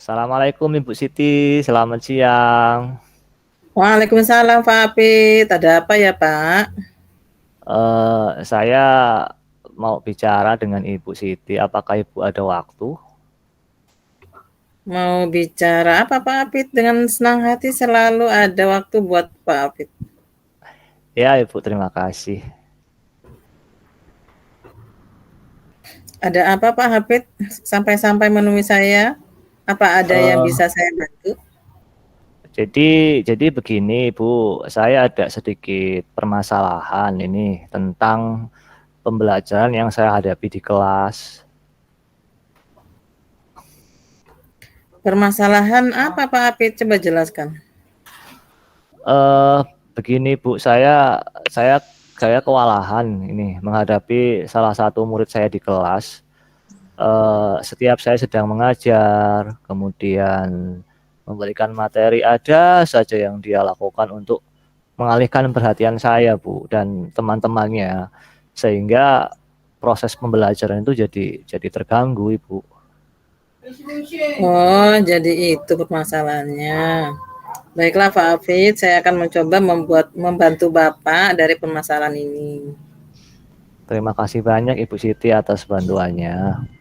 Assalamualaikum Ibu Siti, selamat siang. Waalaikumsalam Pak Apit, ada apa ya Pak? Saya mau bicara dengan Ibu Siti, apakah Ibu ada waktu? Mau bicara apa Pak Apit? Dengan senang hati selalu ada waktu buat Pak Apit. Ya Ibu, terima kasih. Ada apa Pak Apit? Sampai-sampai menemui saya? Apa ada yang Eh, bisa saya bantu? jadi begini Ibu, saya ada sedikit permasalahan ini tentang pembelajaran yang saya hadapi di kelas. Permasalahan apa Pak Apit? Coba jelaskan. Eh, Begini Bu, saya kewalahan ini menghadapi salah satu murid saya di kelas. Setiap saya sedang mengajar, kemudian memberikan materi, ada saja yang dia lakukan untuk mengalihkan perhatian saya, Bu, dan teman-temannya, sehingga proses pembelajaran itu jadi terganggu, Ibu. Oh, jadi itu permasalahannya. Baiklah Pak Apit, saya akan mencoba membantu Bapak dari permasalahan ini. Terima kasih banyak Ibu Siti atas bantuannya.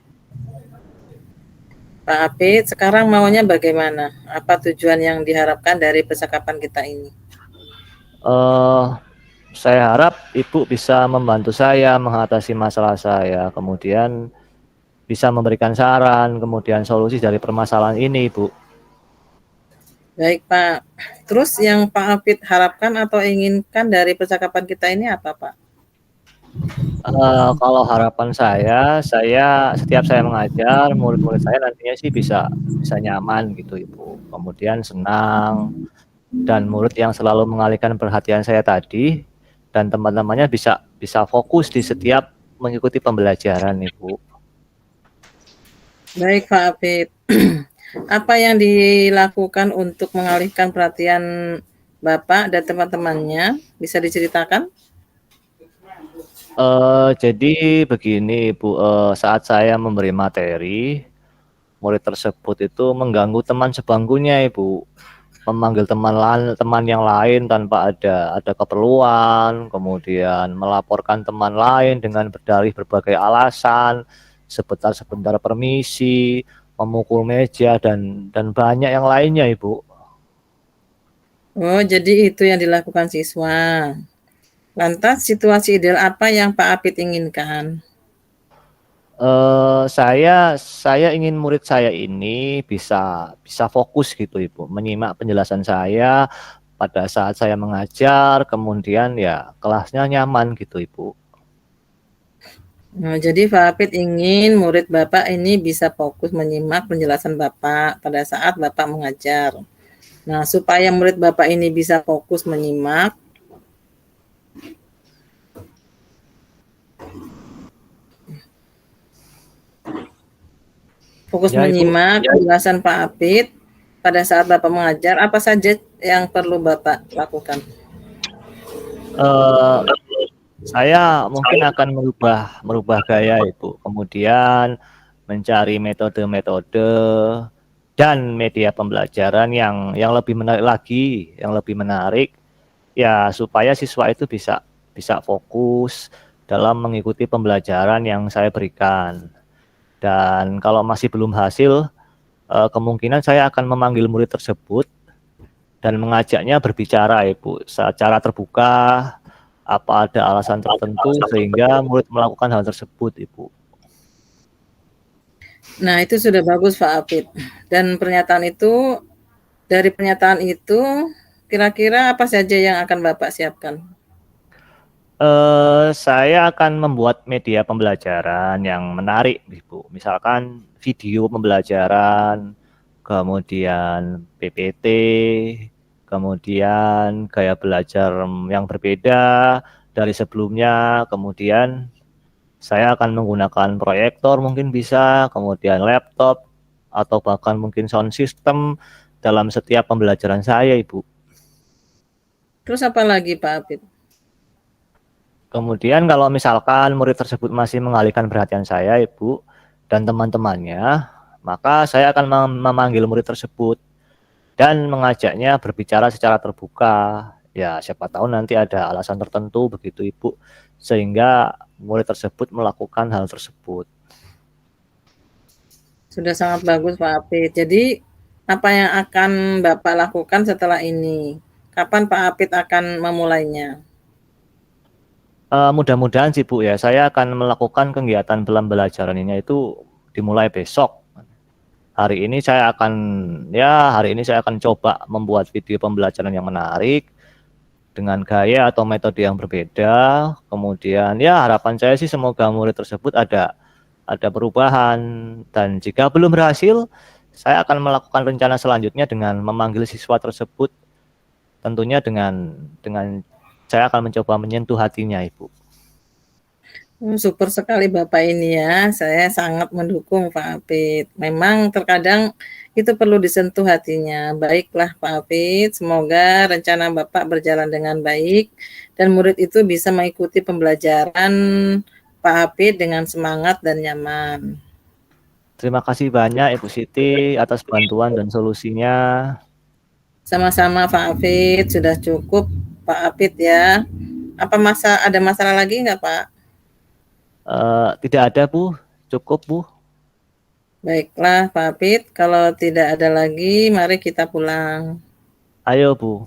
Pak Apit, sekarang maunya bagaimana? Apa tujuan yang diharapkan dari percakapan kita ini? Eh, saya harap Ibu bisa membantu saya mengatasi masalah saya, kemudian bisa memberikan saran, kemudian solusi dari permasalahan ini, Ibu. Baik Pak. Terus yang Pak Apit harapkan atau inginkan dari percakapan kita ini apa Pak? Kalau harapan saya setiap saya mengajar, murid-murid saya nantinya sih bisa bisa nyaman gitu, Ibu. Kemudian senang, dan murid yang selalu mengalihkan perhatian saya tadi, dan teman-temannya bisa bisa fokus di setiap mengikuti pembelajaran, Ibu. Baik Pak Apit. Apa yang dilakukan untuk mengalihkan perhatian Bapak dan teman-temannya? Bisa diceritakan? Jadi begini, Ibu, saat saya memberi materi, murid tersebut itu mengganggu teman sebangkunya, Ibu. Memanggil teman yang lain tanpa ada keperluan, kemudian melaporkan teman lain dengan berdalih berbagai alasan, sebentar-sebentar permisi, memukul meja dan banyak yang lainnya, Ibu. Oh, jadi itu yang dilakukan siswa. Lantas situasi ideal apa yang Pak Apit inginkan? Saya ingin murid saya ini bisa bisa fokus gitu, Ibu, menyimak penjelasan saya pada saat saya mengajar, kemudian ya kelasnya nyaman gitu, Ibu. Nah, jadi Pak Apit ingin murid Bapak ini bisa fokus menyimak penjelasan Bapak pada saat Bapak mengajar. Nah, supaya murid Bapak ini bisa fokus menyimak, Ya, Ibu. penjelasan Pak Apit pada saat Bapak mengajar, apa saja yang perlu Bapak lakukan? Eh, saya mungkin akan merubah merubah gaya, Ibu. Kemudian mencari metode-metode dan media pembelajaran yang lebih menarik lagi, yang lebih menarik ya, supaya siswa itu bisa bisa fokus dalam mengikuti pembelajaran yang saya berikan. Dan kalau masih belum hasil, kemungkinan saya akan memanggil murid tersebut dan mengajaknya berbicara, Ibu, secara terbuka, apa ada alasan tertentu sehingga murid melakukan hal tersebut, Ibu. Nah, itu sudah bagus Pak Apit. Dan dari pernyataan itu, kira-kira apa saja yang akan Bapak siapkan? Saya akan membuat media pembelajaran yang menarik, Ibu. Misalkan video pembelajaran, kemudian PPT, kemudian gaya belajar yang berbeda dari sebelumnya, kemudian saya akan menggunakan proyektor mungkin bisa, kemudian laptop, atau bahkan mungkin sound system dalam setiap pembelajaran saya, Ibu. Terus apa lagi Pak Apit? Kemudian kalau misalkan murid tersebut masih mengalihkan perhatian saya, Ibu, dan teman-temannya, maka saya akan memanggil murid tersebut dan mengajaknya berbicara secara terbuka. Ya, siapa tahu nanti ada alasan tertentu begitu Ibu, sehingga murid tersebut melakukan hal tersebut. Sudah sangat bagus Pak Apit. Jadi apa yang akan Bapak lakukan setelah ini? Kapan Pak Apit akan memulainya? Mudah-mudahan sih Bu ya, saya akan melakukan kegiatan pembelajaran ini itu dimulai besok. Hari ini saya akan coba membuat video pembelajaran yang menarik dengan gaya atau metode yang berbeda. Kemudian ya harapan saya sih semoga murid tersebut ada perubahan, dan jika belum berhasil, saya akan melakukan rencana selanjutnya dengan memanggil siswa tersebut, tentunya dengan saya akan mencoba menyentuh hatinya, Ibu. Super sekali Bapak ini ya, saya sangat mendukung Pak Apit. Memang terkadang itu perlu disentuh hatinya. Baiklah Pak Apit, semoga rencana Bapak berjalan dengan baik dan murid itu bisa mengikuti pembelajaran Pak Apit dengan semangat dan nyaman. Terima kasih banyak Ibu Siti atas bantuan dan solusinya. Sama-sama Pak Apit, sudah cukup Pak Apit ya. Ada masalah lagi nggak Pak? Tidak ada Bu, cukup Bu. Baiklah Pak Apit, kalau tidak ada lagi, mari kita pulang. Ayo Bu.